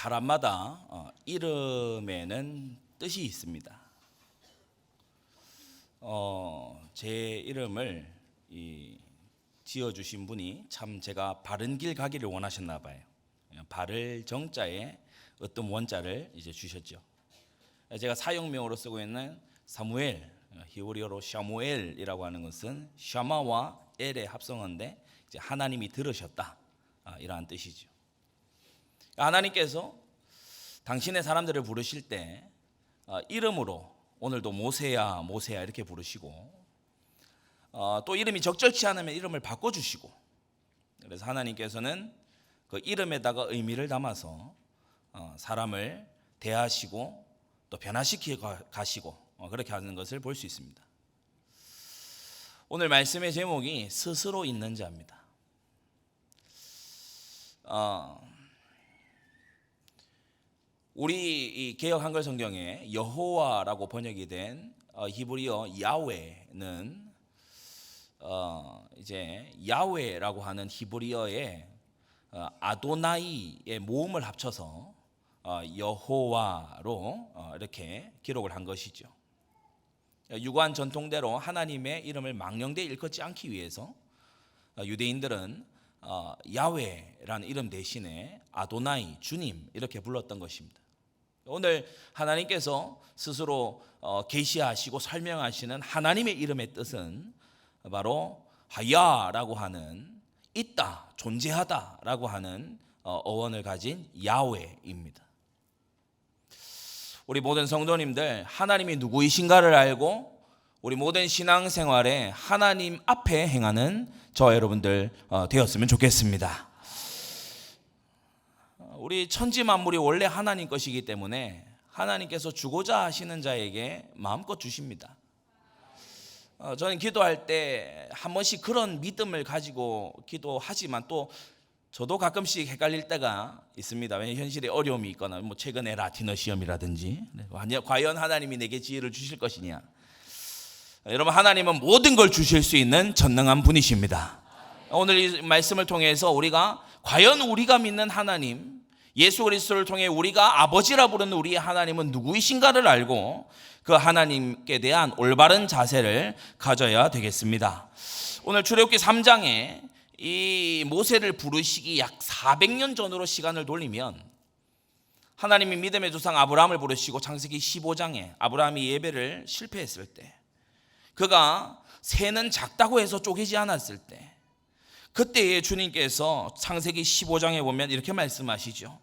사람마다 이름에는 뜻이 있습니다. 제 이름을 지어주신 분이 참 제가 바른 길 가기를 원하셨나 봐요. 바를 정자에 어떤 원자를 이제 주셨죠. 제가 사용명으로 쓰고 있는 사무엘, 히브리어로 샤무엘이라고 하는 것은 샤마와 엘의 합성어인데 이제 하나님이 들으셨다, 이러한 뜻이죠. 하나님께서 당신의 사람들을 부르실 때 이름으로 오늘도 모세야 모세야 이렇게 부르시고, 또 이름이 적절치 않으면 이름을 바꿔주시고, 그래서 하나님께서는 그 이름에다가 의미를 담아서 사람을 대하시고 또 변화시키고 가시고 그렇게 하는 것을 볼 수 있습니다. 오늘 말씀의 제목이 스스로 있는 자입니다. 우리 이 개역 한글 성경에 여호와라고 번역이 된 히브리어 야훼는 이제 야훼라고 하는 히브리어의 아도나이의 모음을 합쳐서 여호와로 이렇게 기록을 한 것이죠. 유구한 전통대로 하나님의 이름을 망령되이 일컫지 않기 위해서 유대인들은 야훼라는 이름 대신에 아도나이, 주님 이렇게 불렀던 것입니다. 오늘 하나님께서 스스로 계시하시고 설명하시는 하나님의 이름의 뜻은 바로 하야라고 하는 있다, 존재하다라고 하는 어원을 가진 야훼입니다. 우리 모든 성도님들, 하나님이 누구이신가를 알고 우리 모든 신앙생활에 하나님 앞에 행하는 저와 여러분들 되었으면 좋겠습니다. 우리 천지 만물이 원래 하나님 것이기 때문에 하나님께서 주고자 하시는 자에게 마음껏 주십니다. 저는 기도할 때 한 번씩 그런 믿음을 가지고 기도하지만 또 저도 가끔씩 헷갈릴 때가 있습니다. 왜냐하면 현실에 어려움이 있거나 최근에 라틴어 시험이라든지 과연 하나님이 내게 지혜를 주실 것이냐. 여러분, 하나님은 모든 걸 주실 수 있는 전능한 분이십니다. 오늘 이 말씀을 통해서 우리가 과연 우리가 믿는 하나님, 예수 그리스도를 통해 우리가 아버지라 부르는 우리의 하나님은 누구이신가를 알고 그 하나님께 대한 올바른 자세를 가져야 되겠습니다. 오늘 출애굽기 3장에 이 모세를 부르시기 약 400년 전으로 시간을 돌리면 하나님이 믿음의 조상 아브라함을 부르시고 창세기 15장에 아브라함이 예배를 실패했을 때, 그가 새는 작다고 해서 쪼개지 않았을 때, 그때에 주님께서 창세기 15장에 보면 이렇게 말씀하시죠.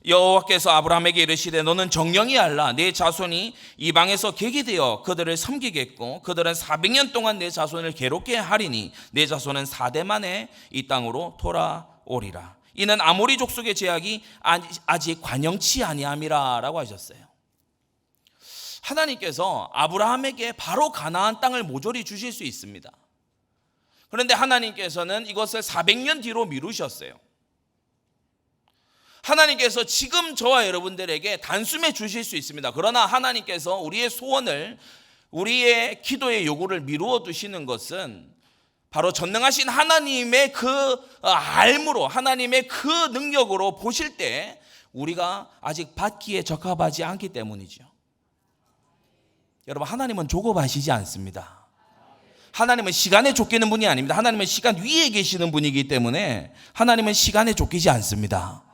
여호와께서 아브라함에게 이르시되 너는 정령이 알라. 내 자손이 이방에서 객이 되어 그들을 섬기겠고 그들은 400년 동안 내 자손을 괴롭게 하리니 내 자손은 4대 만에 이 땅으로 돌아오리라. 이는 아모리 족속의 제약이 아직 관영치 아니함이라 라고 하셨어요. 하나님께서 아브라함에게 바로 가나안 땅을 모조리 주실 수 있습니다. 그런데 하나님께서는 이것을 400년 뒤로 미루셨어요. 하나님께서 지금 저와 여러분들에게 단숨에 주실 수 있습니다. 그러나 하나님께서 우리의 소원을, 우리의 기도의 요구를 미루어 두시는 것은 바로 전능하신 하나님의 그 알므로, 하나님의 그 능력으로 보실 때 우리가 아직 받기에 적합하지 않기 때문이죠. 여러분, 하나님은 조급하시지 않습니다. 하나님은 시간에 쫓기는 분이 아닙니다. 하나님은 시간 위에 계시는 분이기 때문에 하나님은 시간에 쫓기지 않습니다.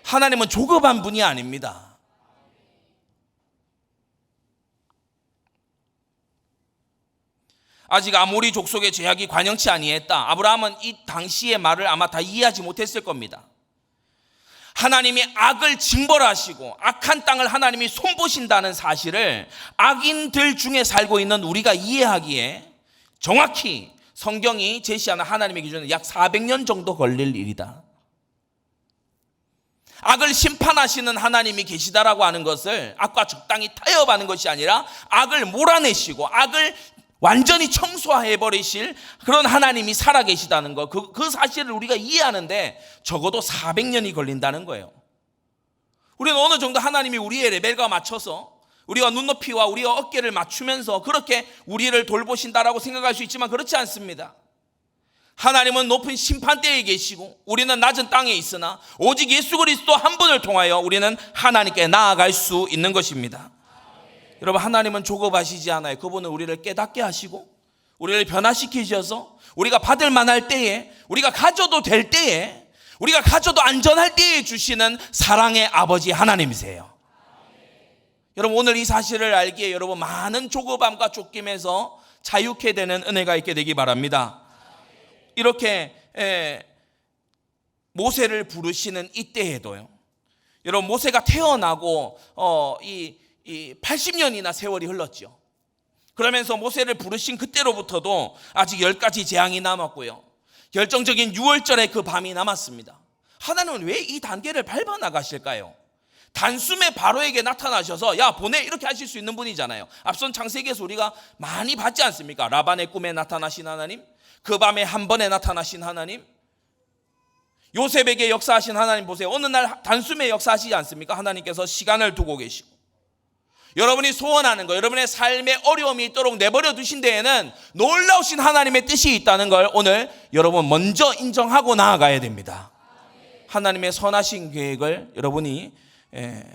하나님은 조급한 분이 아닙니다. 아직 아모리 족속의 제약이 관영치 아니했다. 아브라함은 이 당시의 말을 아마 다 이해하지 못했을 겁니다. 하나님이 악을 징벌하시고 악한 땅을 하나님이 손보신다는 사실을 악인들 중에 살고 있는 우리가 이해하기에 정확히 성경이 제시하는 하나님의 기준은 약 400년 정도 걸릴 일이다. 악을 심판하시는 하나님이 계시다라고 하는 것을 악과 적당히 타협하는 것이 아니라 악을 몰아내시고 악을 완전히 청소해버리실 그런 하나님이 살아계시다는 것, 그 사실을 우리가 이해하는데 적어도 400년이 걸린다는 거예요. 우리는 어느 정도 하나님이 우리의 레벨과 맞춰서 우리가 눈높이와 우리의 어깨를 맞추면서 그렇게 우리를 돌보신다라고 생각할 수 있지만 그렇지 않습니다. 하나님은 높은 심판대에 계시고 우리는 낮은 땅에 있으나 오직 예수 그리스도 한 분을 통하여 우리는 하나님께 나아갈 수 있는 것입니다. 여러분, 하나님은 조급하시지 않아요. 그분은 우리를 깨닫게 하시고 우리를 변화시키셔서 우리가 받을 만할 때에, 우리가 가져도 될 때에, 우리가 가져도 안전할 때에 주시는 사랑의 아버지 하나님이세요. 여러분, 오늘 이 사실을 알기에 여러분 많은 조급함과 쫓김에서 자유케 되는 은혜가 있게 되기 바랍니다. 이렇게 모세를 부르시는 이때에도요, 여러분 모세가 태어나고 이 80년이나 세월이 흘렀죠. 그러면서 모세를 부르신 그때로부터도 아직 10가지 재앙이 남았고요, 결정적인 6월절의 그 밤이 남았습니다. 하나님은 왜 이 단계를 밟아 나가실까요? 단숨에 바로에게 나타나셔서 야 보내, 이렇게 하실 수 있는 분이잖아요. 앞선 창세기에서 우리가 많이 봤지 않습니까? 라반의 꿈에 나타나신 하나님, 그 밤에 한 번에 나타나신 하나님, 요셉에게 역사하신 하나님 보세요. 어느 날 단숨에 역사하시지 않습니까? 하나님께서 시간을 두고 계시고, 여러분이 소원하는 거, 여러분의 삶에 어려움이 있도록 내버려 두신 데에는 놀라우신 하나님의 뜻이 있다는 걸 오늘 여러분 먼저 인정하고 나아가야 됩니다. 하나님의 선하신 계획을 여러분이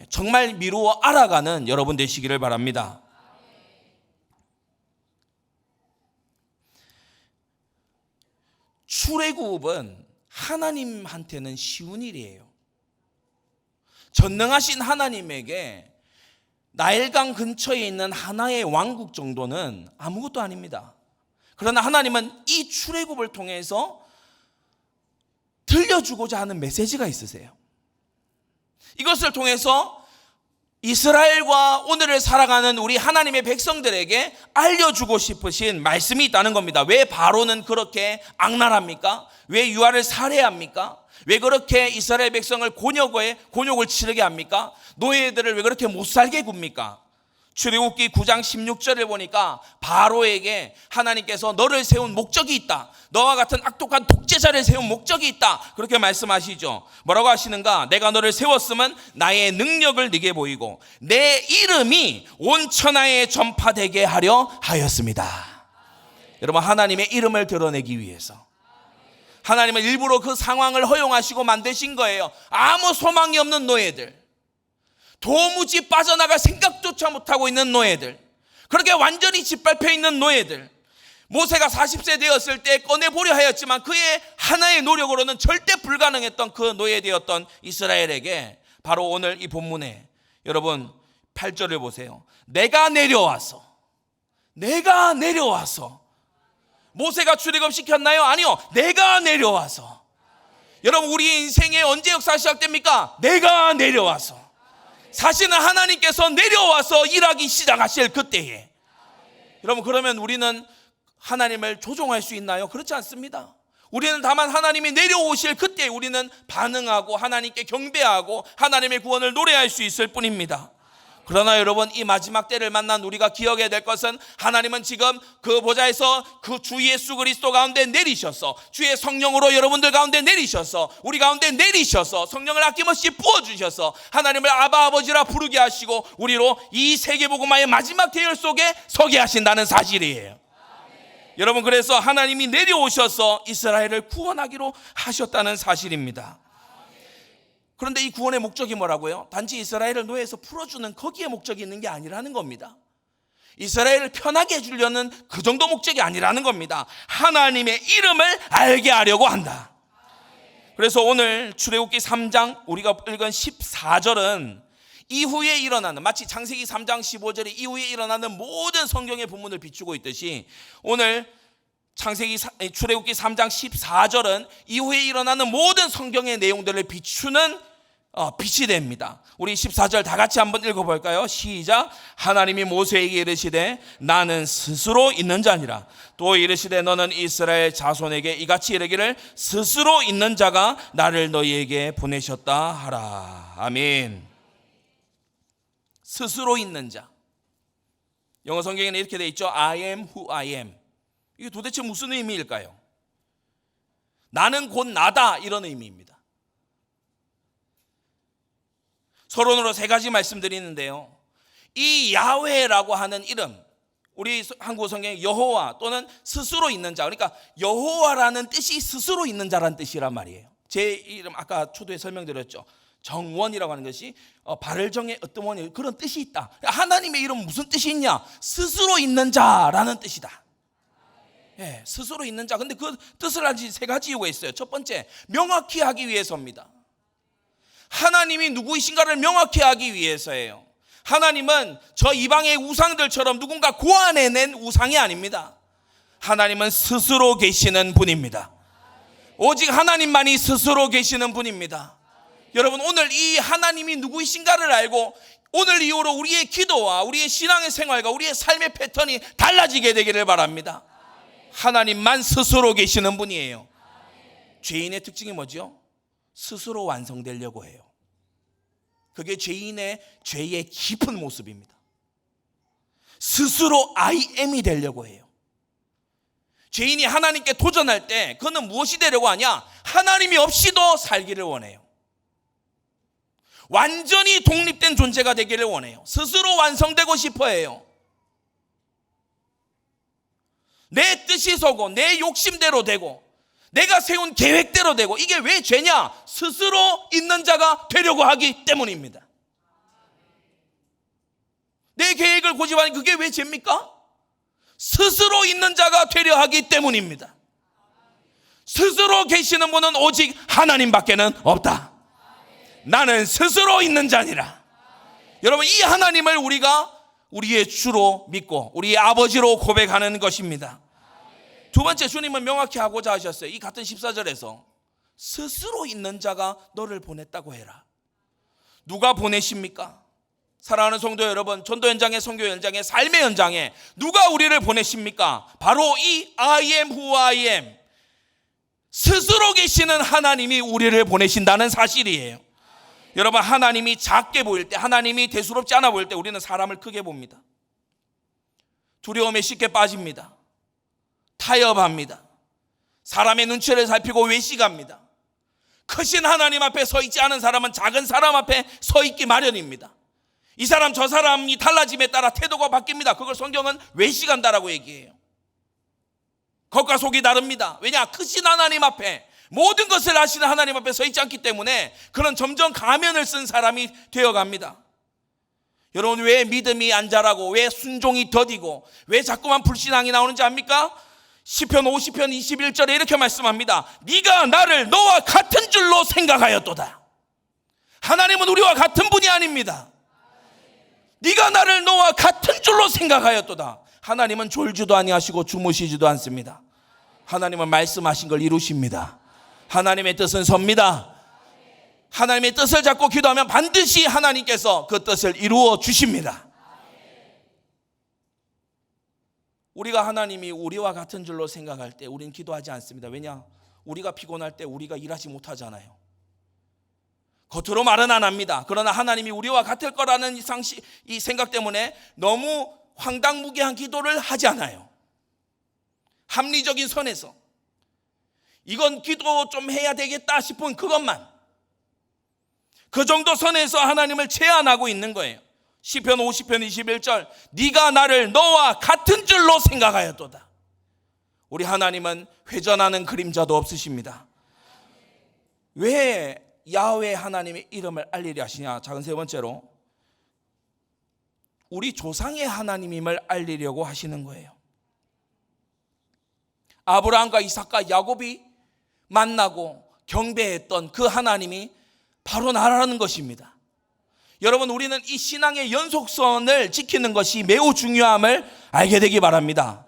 정말 미루어 알아가는 여러분 되시기를 바랍니다. 출애굽은 하나님한테는 쉬운 일이에요. 전능하신 하나님에게 나일강 근처에 있는 하나의 왕국 정도는 아무것도 아닙니다. 그러나 하나님은 이 출애굽을 통해서 들려주고자 하는 메시지가 있으세요. 이것을 통해서 이스라엘과 오늘을 살아가는 우리 하나님의 백성들에게 알려주고 싶으신 말씀이 있다는 겁니다. 왜 바로는 그렇게 악랄합니까? 왜 유아를 살해합니까? 왜 그렇게 이스라엘 백성을 곤욕을 치르게 합니까? 노예들을 왜 그렇게 못 살게 굽니까? 출애굽기 9장 16절을 보니까 바로에게 하나님께서 너를 세운 목적이 있다, 너와 같은 악독한 독재자를 세운 목적이 있다, 그렇게 말씀하시죠. 뭐라고 하시는가? 내가 너를 세웠으면 나의 능력을 네게 보이고 내 이름이 온 천하에 전파되게 하려 하였습니다. 여러분, 하나님의 이름을 드러내기 위해서 하나님은 일부러 그 상황을 허용하시고 만드신 거예요. 아무 소망이 없는 노예들, 도무지 빠져나갈 생각조차 못하고 있는 노예들, 그렇게 완전히 짓밟혀 있는 노예들, 모세가 40세 되었을 때 꺼내보려 하였지만 그의 하나의 노력으로는 절대 불가능했던 그 노예되었던 이스라엘에게 바로 오늘 이 본문에 여러분 8절을 보세요. 내가 내려와서 모세가 출애굽시켰나요? 아니요, 내가 내려와서. 여러분, 우리 인생에 언제 역사 시작됩니까? 내가 내려와서. 사실은 하나님께서 내려와서 일하기 시작하실 그때에, 여러분, 그러면 우리는 하나님을 조종할 수 있나요? 그렇지 않습니다. 우리는 다만 하나님이 내려오실 그때 우리는 반응하고 하나님께 경배하고 하나님의 구원을 노래할 수 있을 뿐입니다. 그러나 여러분, 이 마지막 때를 만난 우리가 기억해야 될 것은 하나님은 지금 그 보좌에서 그 주 예수 그리스도 가운데 내리셔서 주의 성령으로 여러분들 가운데 내리셔서 우리 가운데 내리셔서 성령을 아낌없이 부어주셔서 하나님을 아바 아버지라 부르게 하시고 우리로 이 세계복음화의 마지막 대열 속에 서게 하신다는 사실이에요. 여러분, 그래서 하나님이 내려오셔서 이스라엘을 구원하기로 하셨다는 사실입니다. 그런데 이 구원의 목적이 뭐라고요? 단지 이스라엘을 노예에서 풀어주는 거기에 목적이 있는 게 아니라는 겁니다. 이스라엘을 편하게 해주려는 그 정도 목적이 아니라는 겁니다. 하나님의 이름을 알게 하려고 한다. 그래서 오늘 출애굽기 3장 우리가 읽은 14절은 이후에 일어나는, 마치 창세기 3장 15절이 이후에 일어나는 모든 성경의 본문을 비추고 있듯이 오늘 출애굽기 3장 14절은 이후에 일어나는 모든 성경의 내용들을 비추는 빛이 됩니다. 우리 14절 다 같이 한번 읽어볼까요? 시작. 하나님이 모세에게 이르시되 나는 스스로 있는 자니라. 또 이르시되 너는 이스라엘 자손에게 이같이 이르기를 스스로 있는 자가 나를 너희에게 보내셨다 하라. 아멘. 스스로 있는 자. 영어 성경에는 이렇게 되어 있죠. I am who I am. 이게 도대체 무슨 의미일까요? 나는 곧 나다, 이런 의미입니다. 서론으로 3가지 말씀드리는데요, 이 야훼라고 하는 이름, 우리 한국 성경에 여호와 또는 스스로 있는 자, 그러니까 여호와라는 뜻이 스스로 있는 자라는 뜻이란 말이에요. 제 이름 아까 초두에 설명드렸죠. 정원이라고 하는 것이 발을 정해 어떤 원이 그런 뜻이 있다. 하나님의 이름은 무슨 뜻이 있냐? 스스로 있는 자라는 뜻이다. 예, 스스로 있는 자. 근데 그 뜻을 알지 세 가지 이유가 있어요. 첫 번째, 명확히 하기 위해서입니다. 하나님이 누구이신가를 명확히 하기 위해서예요. 하나님은 저 이방의 우상들처럼 누군가 고안해낸 우상이 아닙니다. 하나님은 스스로 계시는 분입니다. 오직 하나님만이 스스로 계시는 분입니다. 여러분, 오늘 이 하나님이 누구이신가를 알고 오늘 이후로 우리의 기도와 우리의 신앙의 생활과 우리의 삶의 패턴이 달라지게 되기를 바랍니다. 하나님만 스스로 계시는 분이에요. 죄인의 특징이 뭐죠? 스스로 완성되려고 해요. 그게 죄인의 죄의 깊은 모습입니다. 스스로 I am이 되려고 해요. 죄인이 하나님께 도전할 때 그는 무엇이 되려고 하냐? 하나님이 없이도 살기를 원해요. 완전히 독립된 존재가 되기를 원해요. 스스로 완성되고 싶어 해요. 내 뜻이 서고 내 욕심대로 되고 내가 세운 계획대로 되고, 이게 왜 죄냐? 스스로 있는 자가 되려고 하기 때문입니다. 내 계획을 고집하니 그게 왜 죄입니까? 스스로 있는 자가 되려 하기 때문입니다. 스스로 계시는 분은 오직 하나님밖에는 없다. 나는 스스로 있는 자니라. 여러분, 이 하나님을 우리가 우리의 주로 믿고 우리의 아버지로 고백하는 것입니다. 두 번째, 주님은 명확히 하고자 하셨어요. 이 같은 14절에서 스스로 있는 자가 너를 보냈다고 해라. 누가 보내십니까? 사랑하는 성도 여러분, 전도 현장의 선교 현장의 삶의 현장에 누가 우리를 보내십니까? 바로 이 I am who I am, 스스로 계시는 하나님이 우리를 보내신다는 사실이에요. 여러분, 하나님이 작게 보일 때, 하나님이 대수롭지 않아 보일 때 우리는 사람을 크게 봅니다. 두려움에 쉽게 빠집니다. 타협합니다. 사람의 눈치를 살피고 외식합니다. 크신 하나님 앞에 서 있지 않은 사람은 작은 사람 앞에 서 있기 마련입니다. 이 사람 저 사람이 달라짐에 따라 태도가 바뀝니다. 그걸 성경은 외식한다라고 얘기해요. 겉과 속이 다릅니다. 왜냐? 크신 하나님 앞에, 모든 것을 아시는 하나님 앞에 서 있지 않기 때문에 그는 점점 가면을 쓴 사람이 되어갑니다. 여러분, 왜 믿음이 안 자라고, 왜 순종이 더디고, 왜 자꾸만 불신앙이 나오는지 압니까? 시편 50편 21절에 이렇게 말씀합니다. 네가 나를 너와 같은 줄로 생각하였도다. 하나님은 우리와 같은 분이 아닙니다. 네가 나를 너와 같은 줄로 생각하였도다. 하나님은 졸지도 아니하시고 주무시지도 않습니다. 하나님은 말씀하신 걸 이루십니다. 하나님의 뜻은 섭니다. 하나님의 뜻을 잡고 기도하면 반드시 하나님께서 그 뜻을 이루어 주십니다. 우리가 하나님이 우리와 같은 줄로 생각할 때 우리는 기도하지 않습니다. 왜냐? 우리가 피곤할 때 우리가 일하지 못하잖아요. 겉으로 말은 안 합니다. 그러나 하나님이 우리와 같을 거라는 이 생각 때문에 너무 황당무계한 기도를 하지 않아요. 합리적인 선에서 이건 기도 좀 해야 되겠다 싶은 그것만, 그 정도 선에서 하나님을 제한하고 있는 거예요. 시편 50편 21절, 네가 나를 너와 같은 줄로 생각하였도다. 우리 하나님은 회전하는 그림자도 없으십니다. 왜 야훼 하나님의 이름을 알리려 하시냐? 작은 세 번째로, 우리 조상의 하나님임을 알리려고 하시는 거예요. 아브라함과 이삭과 야곱이 만나고 경배했던 그 하나님이 바로 나라는 것입니다. 여러분, 우리는 이 신앙의 연속선을 지키는 것이 매우 중요함을 알게 되기 바랍니다.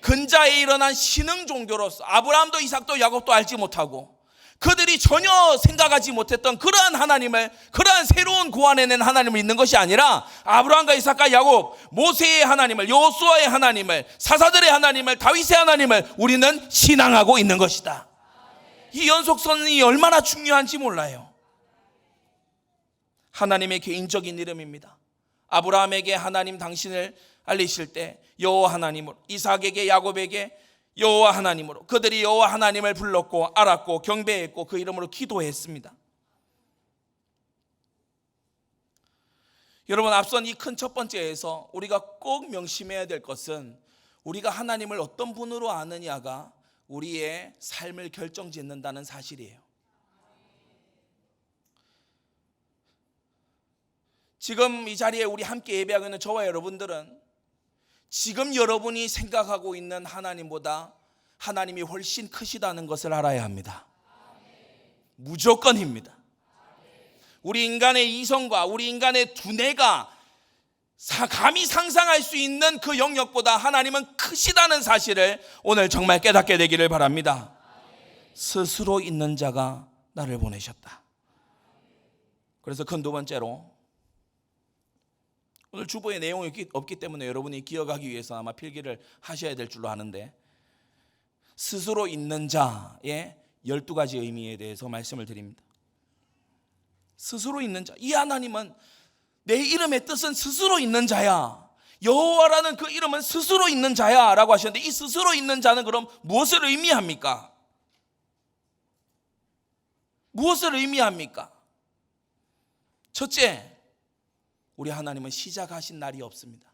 근자에 일어난 신흥 종교로서 아브라함도 이삭도 야곱도 알지 못하고 그들이 전혀 생각하지 못했던 그러한 하나님을, 그러한 새로운 고안해낸 하나님을 믿는 것이 아니라 아브라함과 이삭과 야곱, 모세의 하나님을, 여호수아의 하나님을, 사사들의 하나님을, 다윗의 하나님을 우리는 신앙하고 있는 것이다. 이 연속선이 얼마나 중요한지 몰라요. 하나님의 개인적인 이름입니다. 아브라함에게 하나님 당신을 알리실 때 여호와 하나님으로, 이삭에게 야곱에게 여호와 하나님으로, 그들이 여호와 하나님을 불렀고 알았고 경배했고 그 이름으로 기도했습니다. 여러분, 앞선 이 큰 첫 번째에서 우리가 꼭 명심해야 될 것은 우리가 하나님을 어떤 분으로 아느냐가 우리의 삶을 결정짓는다는 사실이에요. 지금 이 자리에 우리 함께 예배하고 있는 저와 여러분들은 지금 여러분이 생각하고 있는 하나님보다 하나님이 훨씬 크시다는 것을 알아야 합니다. 무조건입니다. 우리 인간의 이성과 우리 인간의 두뇌가 감히 상상할 수 있는 그 영역보다 하나님은 크시다는 사실을 오늘 정말 깨닫게 되기를 바랍니다. 스스로 있는 자가 나를 보내셨다. 그래서 큰 두 번째로, 오늘 주보에 내용이 없기 때문에 여러분이 기억하기 위해서 아마 필기를 하셔야 될 줄로 아는데, 스스로 있는 자의 12가지 의미에 대해서 말씀을 드립니다. 스스로 있는 자, 이 하나님은 내 이름의 뜻은 스스로 있는 자야, 여호와라는 그 이름은 스스로 있는 자야 라고 하셨는데, 이 스스로 있는 자는 그럼 무엇을 의미합니까? 무엇을 의미합니까? 첫째, 우리 하나님은 시작하신 날이 없습니다.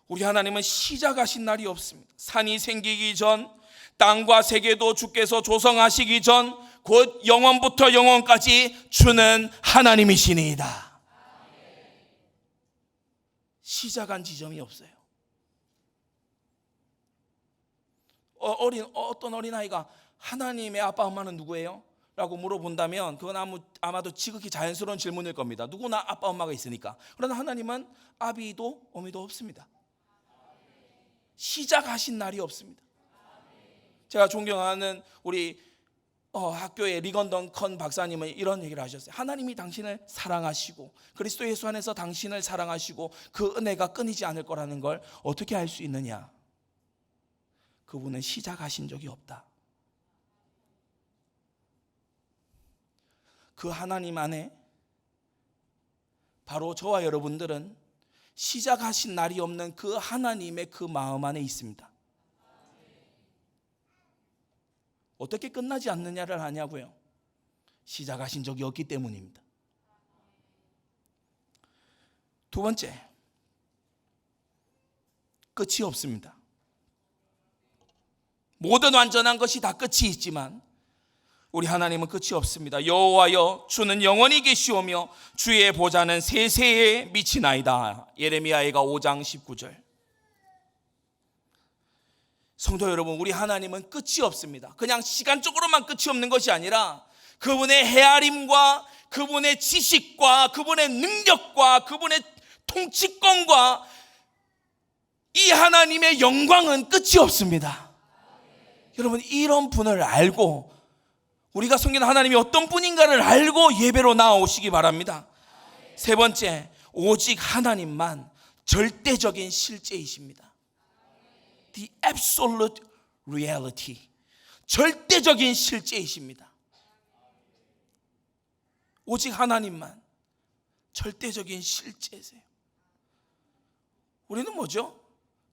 우리 하나님은 시작하신 날이 없습니다. 산이 생기기 전, 땅과 세계도 주께서 조성하시기 전, 곧 영원부터 영원까지 주는 하나님이시니이다. 시작한 지점이 없어요. 어떤 어린아이가 하나님의 아빠 엄마는 누구예요? 라고 물어본다면 그건 아마도 지극히 자연스러운 질문일 겁니다. 누구나 아빠 엄마가 있으니까. 그러나 하나님은 아비도 어미도 없습니다. 시작하신 날이 없습니다. 제가 존경하는 우리 학교의 리건던 컨 박사님은 이런 얘기를 하셨어요. 하나님이 당신을 사랑하시고 그리스도 예수 안에서 당신을 사랑하시고 그 은혜가 끊이지 않을 거라는 걸 어떻게 알 수 있느냐? 그분은 시작하신 적이 없다. 그 하나님 안에 바로 저와 여러분들은 시작하신 날이 없는 그 하나님의 그 마음 안에 있습니다. 어떻게 끝나지 않느냐를 아냐고요? 시작하신 적이 없기 때문입니다. 두 번째, 끝이 없습니다. 모든 완전한 것이 다 끝이 있지만 우리 하나님은 끝이 없습니다. 여호와여 주는 영원히 계시오며 주의 보좌는 세세에 미치나이다. 예레미야가 5장 19절. 성도 여러분, 우리 하나님은 끝이 없습니다. 그냥 시간적으로만 끝이 없는 것이 아니라 그분의 헤아림과 그분의 지식과 그분의 능력과 그분의 통치권과 이 하나님의 영광은 끝이 없습니다. 여러분, 이런 분을 알고 우리가 섬기는 하나님이 어떤 분인가를 알고 예배로 나오시기 바랍니다. 세 번째, 오직 하나님만 절대적인 실제이십니다. The absolute reality. 절대적인 실제이십니다. 오직 하나님만 절대적인 실제세요. 우리는 뭐죠?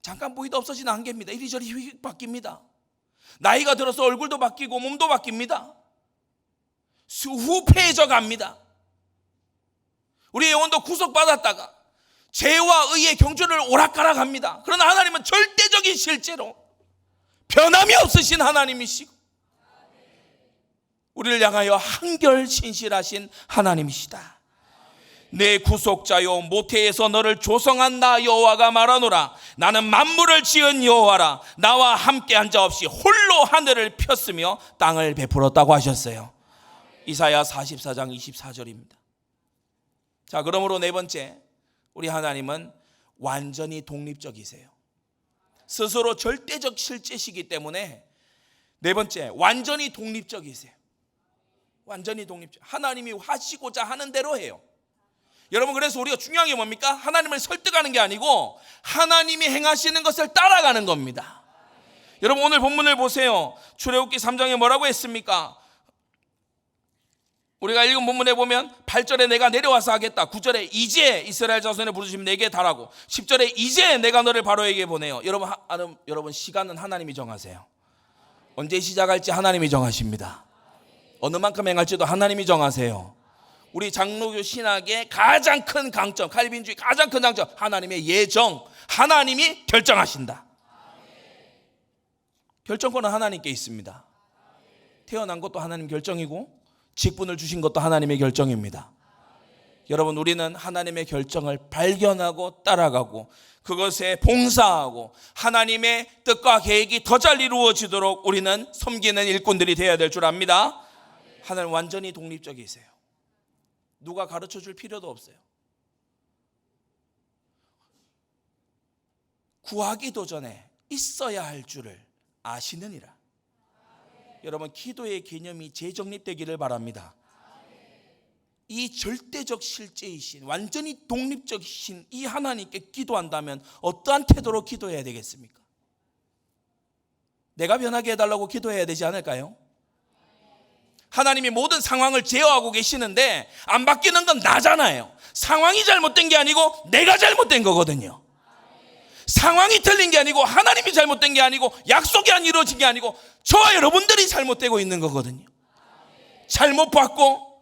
잠깐 보이다 없어지는 안개입니다. 이리저리 휙 바뀝니다. 나이가 들어서 얼굴도 바뀌고 몸도 바뀝니다. 후패해져 갑니다. 우리의 영혼도 구속받았다가 죄와 의의 경주를 오락가락합니다. 그러나 하나님은 절대적인 실제로 변함이 없으신 하나님이시고 우리를 향하여 한결 신실하신 하나님이시다. 내 구속자요 모태에서 너를 조성한 나 여호와가 말하노라. 나는 만물을 지은 여호와라. 나와 함께 한 자 없이 홀로 하늘을 폈으며 땅을 베풀었다고 하셨어요. 이사야 44장 24절입니다. 자, 그러므로 네 번째, 우리 하나님은 완전히 독립적이세요. 스스로 절대적 실제시기 때문에 네 번째, 완전히 독립적이세요. 완전히 독립적. 하나님이 하시고자 하는 대로 해요. 여러분, 그래서 우리가 중요한 게 뭡니까? 하나님을 설득하는 게 아니고 하나님이 행하시는 것을 따라가는 겁니다. 여러분, 오늘 본문을 보세요. 출애굽기 3장에 뭐라고 했습니까? 우리가 읽은 본문에 보면 8절에 내가 내려와서 하겠다. 9절에 이제 이스라엘 자손의 부르심 내게 달하고 10절에 이제 내가 너를 바로에게 보내요. 여러분 시간은 하나님이 정하세요. 언제 시작할지 하나님이 정하십니다. 어느 만큼 행할지도 하나님이 정하세요. 우리 장로교 신학의 가장 큰 강점, 칼빈주의 가장 큰 강점, 하나님의 예정, 하나님이 결정하신다. 결정권은 하나님께 있습니다. 태어난 것도 하나님 결정이고 직분을 주신 것도 하나님의 결정입니다. 여러분, 우리는 하나님의 결정을 발견하고 따라가고 그것에 봉사하고 하나님의 뜻과 계획이 더 잘 이루어지도록 우리는 섬기는 일꾼들이 되어야 될 줄 압니다. 하나님 완전히 독립적이세요. 누가 가르쳐 줄 필요도 없어요. 구하기도 전에 있어야 할 줄을 아시느니라. 여러분, 기도의 개념이 재정립되기를 바랍니다. 이 절대적 실제이신, 완전히 독립적이신 이 하나님께 기도한다면 어떠한 태도로 기도해야 되겠습니까? 내가 변하게 해달라고 기도해야 되지 않을까요? 하나님이 모든 상황을 제어하고 계시는데 안 바뀌는 건 나잖아요. 상황이 잘못된 게 아니고 내가 잘못된 거거든요. 상황이 틀린 게 아니고 하나님이 잘못된 게 아니고 약속이 안 이루어진 게 아니고 저와 여러분들이 잘못되고 있는 거거든요. 잘못 봤고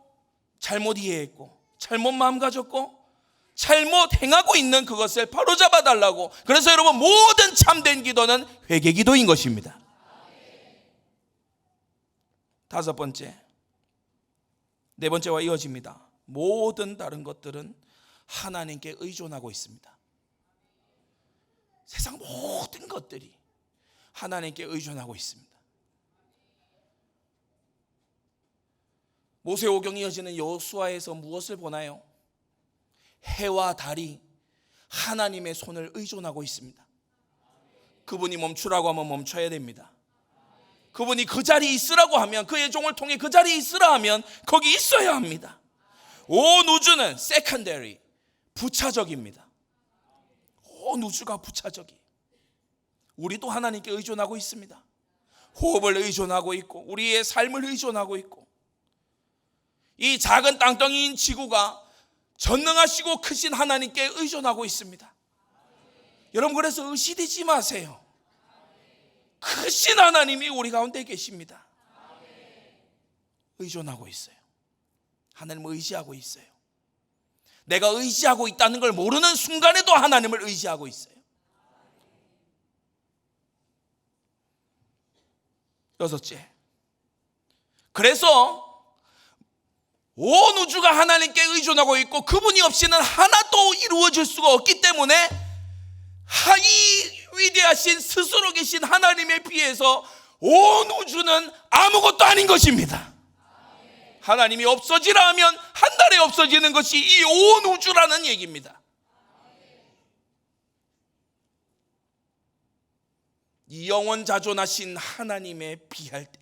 잘못 이해했고 잘못 마음 가졌고 잘못 행하고 있는 그것을 바로잡아 달라고. 그래서 여러분, 모든 참된 기도는 회개 기도인 것입니다. 다섯 번째, 네 번째와 이어집니다. 모든 다른 것들은 하나님께 의존하고 있습니다. 세상 모든 것들이 하나님께 의존하고 있습니다. 모세오경이 이어지는 여호수아에서 무엇을 보나요? 해와 달이 하나님의 손을 의존하고 있습니다. 그분이 멈추라고 하면 멈춰야 됩니다. 그분이 그 자리에 있으라고 하면, 그의 종을 통해 그 자리에 있으라 하면 거기 있어야 합니다. 온 우주는 secondary, 부차적입니다. 온 우주가 부차적이에요. 우리도 하나님께 의존하고 있습니다. 호흡을 의존하고 있고 우리의 삶을 의존하고 있고, 이 작은 땅덩이인 지구가 전능하시고 크신 하나님께 의존하고 있습니다. 여러분, 그래서 의시되지 마세요. 크신 하나님이 우리 가운데 계십니다. 의존하고 있어요. 하나님을 의지하고 있어요. 내가 의지하고 있다는 걸 모르는 순간에도 하나님을 의지하고 있어요. 여섯째, 그래서 온 우주가 하나님께 의존하고 있고 그분이 없이는 하나도 이루어질 수가 없기 때문에 이 위대하신 스스로 계신 하나님에 비해서 온 우주는 아무것도 아닌 것입니다. 하나님이 없어지라 하면 한 달에 없어지는 것이 이 온 우주라는 얘기입니다. 이 영원자존하신 하나님에 비할 때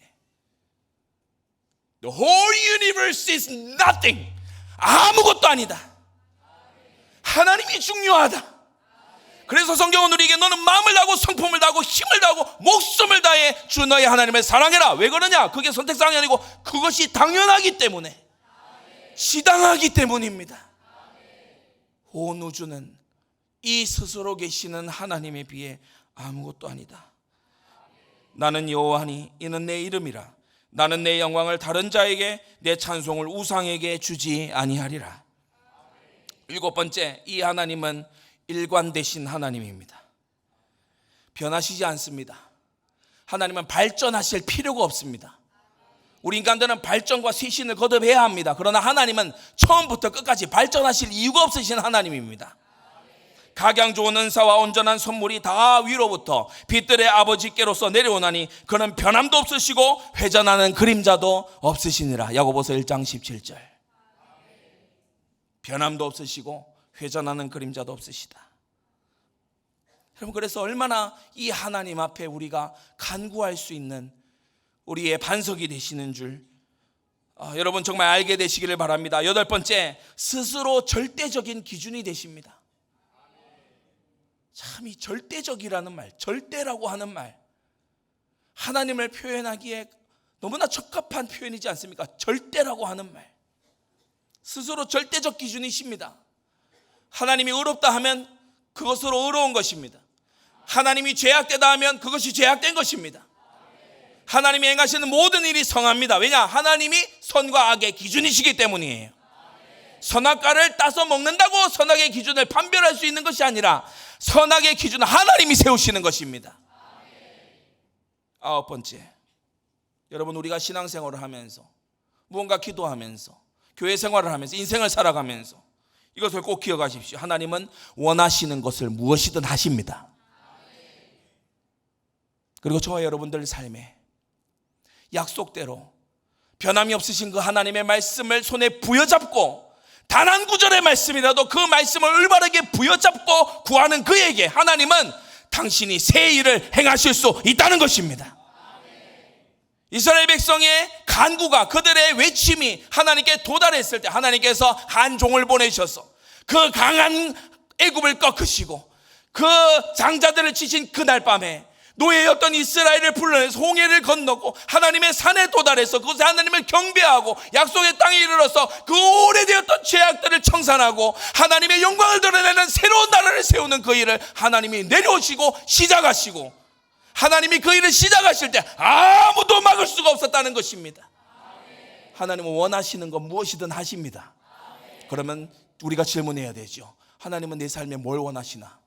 The whole universe is nothing. 아무것도 아니다. 하나님이 중요하다. 그래서 성경은 우리에게 너는 마음을 다하고 성품을 다하고 힘을 다하고 목숨을 다해 주 너의 하나님을 사랑해라. 왜 그러냐? 그게 선택사항이 아니고 그것이 당연하기 때문에, 지당하기 때문입니다. 온 우주는 이 스스로 계시는 하나님에 비해 아무것도 아니다. 나는 여호와니 이는 내 이름이라. 나는 내 영광을 다른 자에게, 내 찬송을 우상에게 주지 아니하리라. 일곱 번째, 이 하나님은 일관되신 하나님입니다. 변하시지 않습니다. 하나님은 발전하실 필요가 없습니다. 우리 인간들은 발전과 쇄신을 거듭해야 합니다. 그러나 하나님은 처음부터 끝까지 발전하실 이유가 없으신 하나님입니다. 각양 좋은 은사와 온전한 선물이 다 위로부터 빛들의 아버지께로서 내려오나니 그는 변함도 없으시고 회전하는 그림자도 없으시니라. 야고보서 1장 17절. 변함도 없으시고 회전하는 그림자도 없으시다. 여러분, 그래서 얼마나 이 하나님 앞에 우리가 간구할 수 있는 우리의 반석이 되시는 줄 여러분 정말 알게 되시기를 바랍니다. 여덟 번째, 스스로 절대적인 기준이 되십니다. 참, 이 절대적이라는 말, 절대라고 하는 말, 하나님을 표현하기에 너무나 적합한 표현이지 않습니까? 절대라고 하는 말, 스스로 절대적 기준이십니다. 하나님이 의롭다 하면 그것으로 의로운 것입니다. 하나님이 죄악되다 하면 그것이 죄악된 것입니다. 하나님이 행하시는 모든 일이 성합니다. 왜냐? 하나님이 선과 악의 기준이시기 때문이에요. 선악과를 따서 먹는다고 선악의 기준을 판별할 수 있는 것이 아니라 선악의 기준은 하나님이 세우시는 것입니다. 아홉 번째, 여러분, 우리가 신앙생활을 하면서 무언가 기도하면서 교회 생활을 하면서 인생을 살아가면서 이것을 꼭 기억하십시오. 하나님은 원하시는 것을 무엇이든 하십니다. 그리고 저와 여러분들 삶에 약속대로 변함이 없으신 그 하나님의 말씀을 손에 부여잡고 단 한 구절의 말씀이라도 그 말씀을 올바르게 부여잡고 구하는 그에게 하나님은 당신이 새 일을 행하실 수 있다는 것입니다. 이스라엘 백성의 간구가, 그들의 외침이 하나님께 도달했을 때 하나님께서 한 종을 보내셔서 그 강한 애굽을 꺾으시고 그 장자들을 치신 그날 밤에 노예였던 이스라엘을 불러내서 홍해를 건너고 하나님의 산에 도달해서 그곳에 하나님을 경배하고 약속의 땅에 이르러서 그 오래되었던 죄악들을 청산하고 하나님의 영광을 드러내는 새로운 나라를 세우는 그 일을 하나님이 내려오시고 시작하시고, 하나님이 그 일을 시작하실 때 아무도 막을 수가 없었다는 것입니다. 하나님은 원하시는 건 무엇이든 하십니다. 그러면 우리가 질문해야 되죠. 하나님은 내 삶에 뭘 원하시나?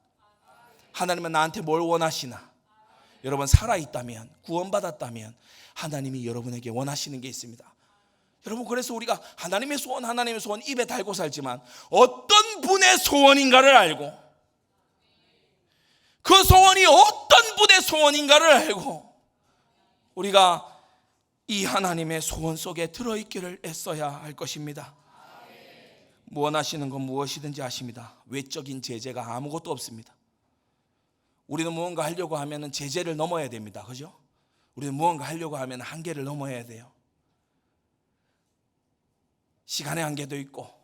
하나님은 나한테 뭘 원하시나? 여러분, 살아있다면, 구원받았다면 하나님이 여러분에게 원하시는 게 있습니다. 여러분, 그래서 우리가 하나님의 소원 입에 달고 살지만 어떤 분의 소원인가를 알고, 그 소원이 어떤 분의 소원인가를 알고 우리가 이 하나님의 소원 속에 들어있기를 애써야 할 것입니다. 원하시는 건 무엇이든지 아십니다. 외적인 제재가 아무것도 없습니다. 우리는 무언가 하려고 하면 제재를 넘어야 됩니다. 그죠? 우리는 무언가 하려고 하면 한계를 넘어야 돼요. 시간의 한계도 있고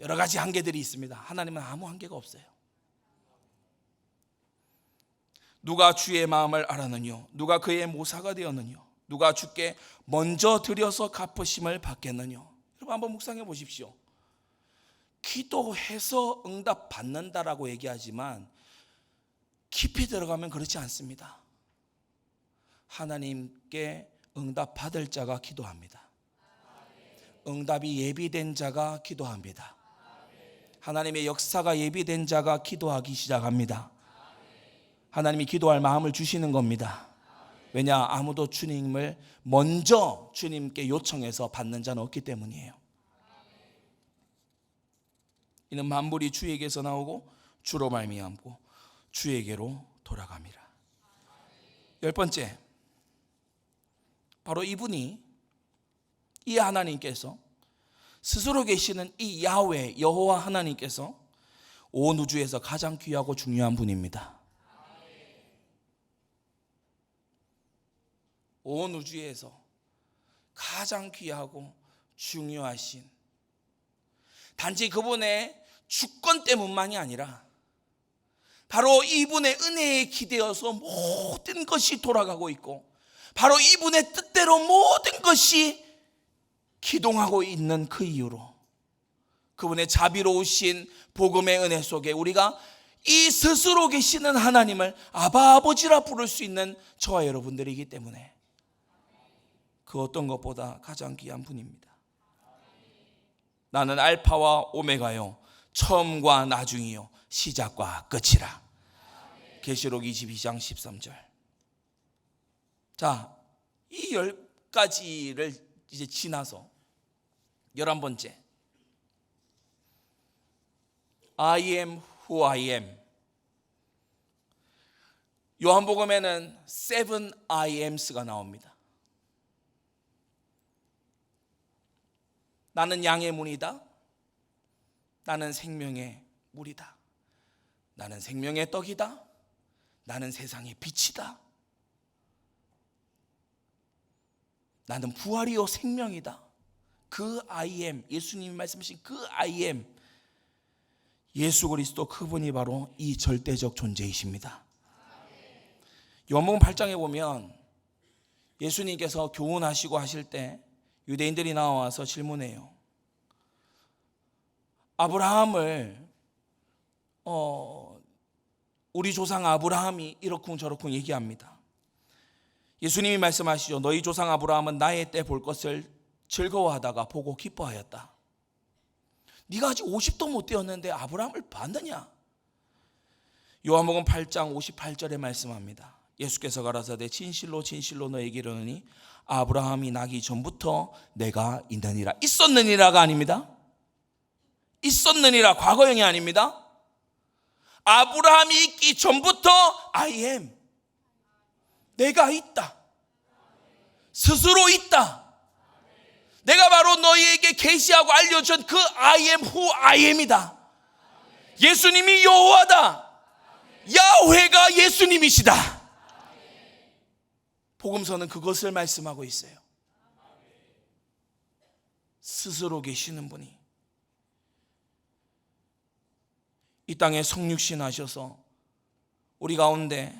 여러 가지 한계들이 있습니다. 하나님은 아무 한계가 없어요. 누가 주의 마음을 알았느뇨? 누가 그의 모사가 되었느뇨? 누가 주께 먼저 드려서 갚으심을 받겠느뇨? 여러분, 한번 묵상해 보십시오. 기도해서 응답 받는다라고 얘기하지만 깊이 들어가면 그렇지 않습니다. 하나님께 응답 받을 자가 기도합니다. 응답이 예비된 자가 기도합니다. 하나님의 역사가 예비된 자가 기도하기 시작합니다. 하나님이 기도할 마음을 주시는 겁니다. 왜냐? 아무도 주님을 먼저 주님께 요청해서 받는 자는 없기 때문이에요. 이는 만물이 주에게서 나오고 주로 말미암고 주에게로 돌아갑니다. 열 번째, 바로 이분이, 이 하나님께서, 스스로 계시는 이 야훼 여호와 하나님께서 온 우주에서 가장 귀하고 중요한 분입니다. 온 우주에서 가장 귀하고 중요하신, 단지 그분의 주권 때문만이 아니라 바로 이분의 은혜에 기대어서 모든 것이 돌아가고 있고 바로 이분의 뜻대로 모든 것이 기동하고 있는 그 이유로, 그분의 자비로우신 복음의 은혜 속에 우리가 이 스스로 계시는 하나님을 아바 아버지라 부를 수 있는 저와 여러분들이기 때문에 그 어떤 것보다 가장 귀한 분입니다. 나는 알파와 오메가요, 처음과 나중이요, 시작과 끝이라. 계시록 22장 13절. 자, 이 10가지를 이제 지나서 11번째, I am who I am. 요한복음에는 7 I ams가 나옵니다. 나는 양의 문이다. 나는 생명의 물이다. 나는 생명의 떡이다. 나는 세상의 빛이다. 나는 부활이요 생명이다. 그 I am, 예수님이 말씀하신 그 I am, 예수 그리스도 그분이 바로 이 절대적 존재이십니다. 요한복음 8장에 보면 예수님께서 교훈하시고 하실 때 유대인들이 나와서 질문해요. 아브라함을 우리 조상 아브라함이 이렇쿵 저렇쿵 얘기합니다. 예수님이 말씀하시죠. 너희 조상 아브라함은 나의 때 볼 것을 즐거워하다가 보고 기뻐하였다. 네가 아직 50도 못 되었는데 아브라함을 봤느냐? 요한복음 8장 58절에 말씀합니다. 예수께서 가라사대 진실로 진실로 너에게 이르노니 아브라함이 나기 전부터 내가 있느니라. 있었느니라가 아닙니다. 있었느니라 과거형이 아닙니다. 아브라함이 있기 전부터 I am. 내가 있다. 스스로 있다. 내가 바로 너희에게 계시하고 알려준 그 I am who I am이다. 예수님이 여호와다. 야훼가 예수님이시다. 복음서는 그것을 말씀하고 있어요. 스스로 계시는 분이 이 땅에 성육신 하셔서 우리 가운데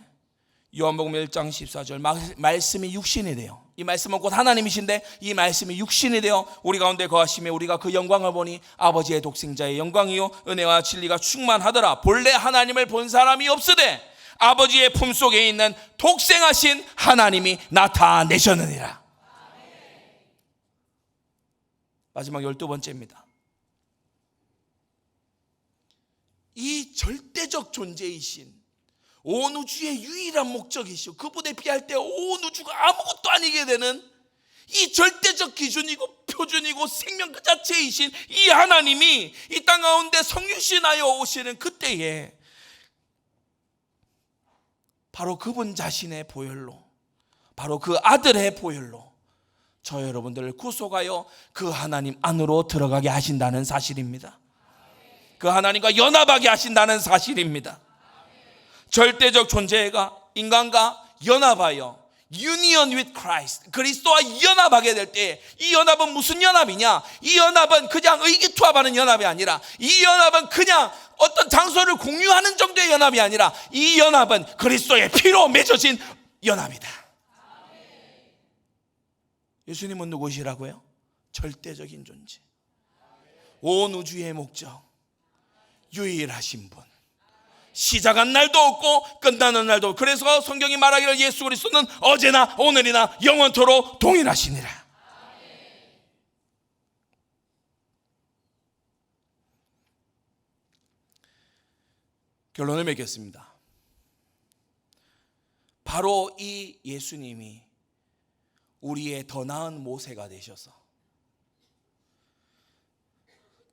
요한복음 1장 14절 말씀이 육신이 되어, 이 말씀은 곧 하나님이신데 이 말씀이 육신이 되어 우리 가운데 거하시며 우리가 그 영광을 보니 아버지의 독생자의 영광이요 은혜와 진리가 충만하더라. 본래 하나님을 본 사람이 없으되 아버지의 품속에 있는 독생하신 하나님이 나타내셨느니라. 마지막 12번째입니다. 이 절대적 존재이신 온 우주의 유일한 목적이시오, 그분에 비할 때 온 우주가 아무것도 아니게 되는 이 절대적 기준이고 표준이고 생명 그 자체이신 이 하나님이 이 땅 가운데 성육신하여 오시는 그때에 바로 그분 자신의 보혈로, 바로 그 아들의 보혈로 저 여러분들을 구속하여 그 하나님 안으로 들어가게 하신다는 사실입니다. 그 하나님과 연합하게 하신다는 사실입니다. 절대적 존재가 인간과 연합하여 Union with Christ, 그리스도와 연합하게 될 때 이 연합은 무슨 연합이냐? 이 연합은 그냥 의기투합하는 연합이 아니라, 이 연합은 그냥 어떤 장소를 공유하는 정도의 연합이 아니라, 이 연합은 그리스도의 피로 맺어진 연합이다. 예수님은 누구시라고요? 절대적인 존재, 온 우주의 목적, 유일하신 분, 시작한 날도 없고 끝나는 날도 없고. 그래서 성경이 말하기를 예수 그리스도는 어제나 오늘이나 영원토록 동일하시니라. 결론을 맺겠습니다. 바로 이 예수님이 우리의 더 나은 모세가 되셔서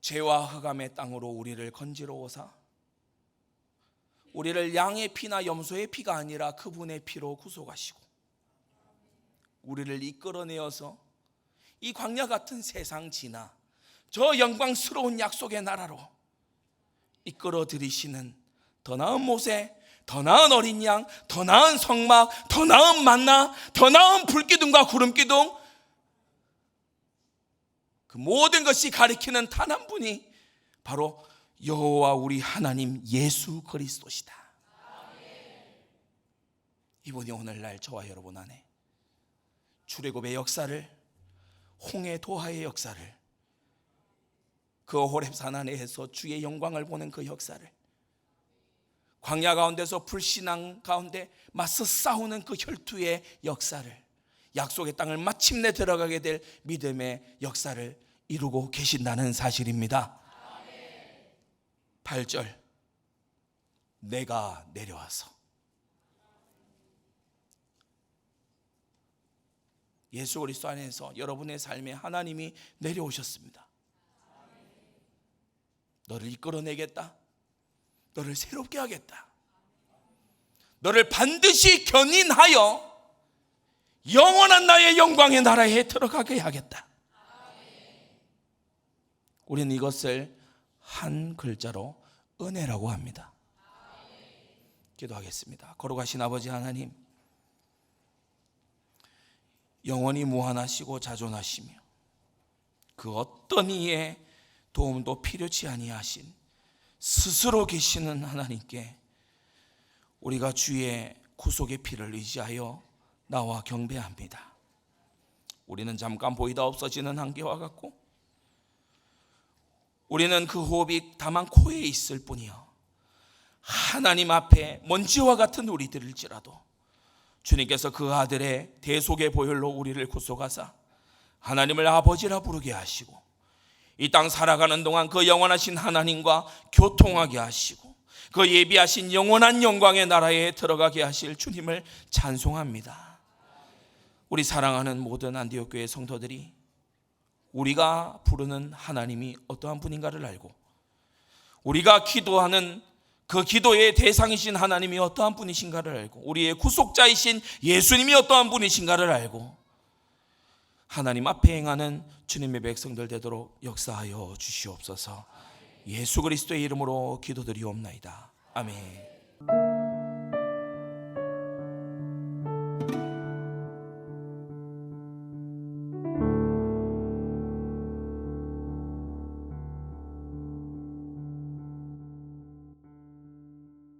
죄와 흑암의 땅으로 우리를 건지러 오사 우리를 양의 피나 염소의 피가 아니라 그분의 피로 구속하시고 우리를 이끌어내어서 이 광야 같은 세상 지나 저 영광스러운 약속의 나라로 이끌어 들이시는 더 나은 모세, 더 나은 어린 양, 더 나은 성막, 더 나은 만나, 더 나은 불기둥과 구름기둥, 그 모든 것이 가리키는 단 한 분이 바로 여호와 우리 하나님 예수 그리스도시다. 이분이 오늘날 저와 여러분 안에 출애굽의 역사를, 홍해 도하의 역사를, 그 호렙산 안에서 주의 영광을 보는 그 역사를, 광야 가운데서 불신앙 가운데 맞서 싸우는 그 혈투의 역사를, 약속의 땅을 마침내 들어가게 될 믿음의 역사를 이루고 계신다는 사실입니다. 8절, 내가 내려와서. 예수 그리스도 안에서 여러분의 삶에 하나님이 내려오셨습니다. 너를 이끌어내겠다, 너를 새롭게 하겠다, 너를 반드시 견인하여 영원한 나의 영광의 나라에 들어가게 하겠다. 우리는 이것을 한 글자로 은혜라고 합니다. 기도하겠습니다. 거룩하신 아버지 하나님, 영원히 무한하시고 자존하시며 그 어떤 이의 도움도 필요치 아니하신 스스로 계시는 하나님께 우리가 주의 구속의 피를 의지하여 나와 경배합니다. 우리는 잠깐 보이다 없어지는 한계와 같고, 우리는 그 호흡이 다만 코에 있을 뿐이요 하나님 앞에 먼지와 같은 우리들일지라도 주님께서 그 아들의 대속의 보혈로 우리를 구속하사 하나님을 아버지라 부르게 하시고 이 땅 살아가는 동안 그 영원하신 하나님과 교통하게 하시고 그 예비하신 영원한 영광의 나라에 들어가게 하실 주님을 찬송합니다. 우리 사랑하는 모든 안디옥 교회 성도들이 우리가 부르는 하나님이 어떠한 분인가를 알고 우리가 기도하는 그 기도의 대상이신 하나님이 어떠한 분이신가를 알고 우리의 구속자이신 예수님이 어떠한 분이신가를 알고 하나님 앞에 행하는 주님의 백성들 되도록 역사하여 주시옵소서. 예수 그리스도의 이름으로 기도드리옵나이다. 아멘.